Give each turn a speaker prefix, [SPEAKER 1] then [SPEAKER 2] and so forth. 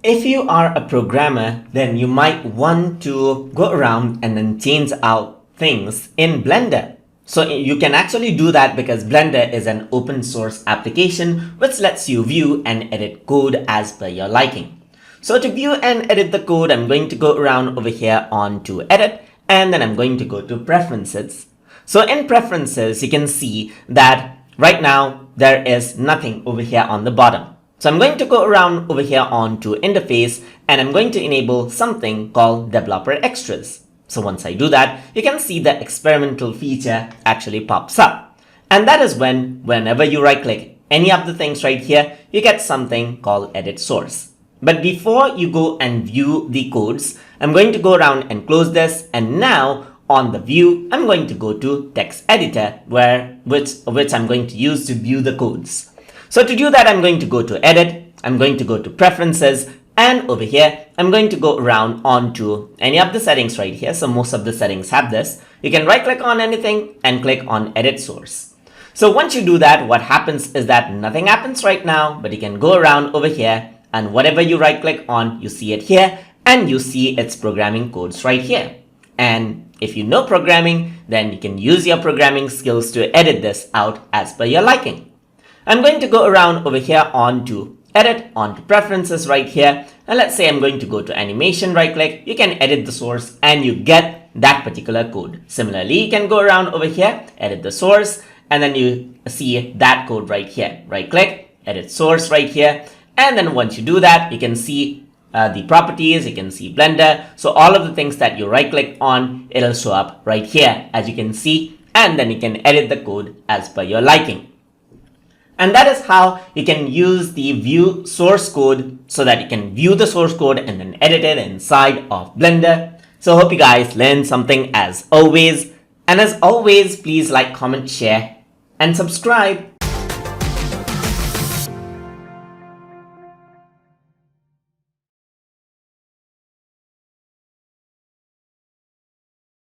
[SPEAKER 1] If you are a programmer, then you might want to go around and then change out things in Blender. So you can actually do that because Blender is an open source application which lets you view and edit code as per your liking. So to view and edit the code, I'm going to go around over here on to edit, and then I'm going to go to preferences. So in preferences, you can see that right now there is nothing over here on the bottom. So I'm going to go around over here on to interface, and I'm going to enable something called developer extras. So once I do that, you can see the experimental feature actually pops up. And that is whenever you right click any of the things right here, you get something called edit source. But before you go and view the codes, I'm going to go around and close this, and now on the view, I'm going to go to text editor which I'm going to use to view the codes. So to do that, I'm going to go to edit, I'm going to go to preferences, and over here, I'm going to go around onto any of the settings right here. So most of the settings have this. You can right click on anything and click on edit source. So once you do that, what happens is that nothing happens right now, but you can go around over here, and whatever you right click on, you see it here, and you see its programming codes right here. And if you know programming, then you can use your programming skills to edit this out as per your liking. I'm going to go around over here onto edit, onto preferences right here, and let's say I'm going to go to animation, right click, you can edit the source and you get that particular code. Similarly, you can go around over here, edit the source, and then you see that code right here. Right click, edit source right here, and then once you do that, you can see the properties, you can see Blender. So all of the things that you right click on, it'll show up right here as you can see, and then you can edit the code as per your liking. And that is how you can use the view source code so that you can view the source code and then edit it inside of Blender. So hope you guys learned something as always. And as always, please like, comment, share, and subscribe.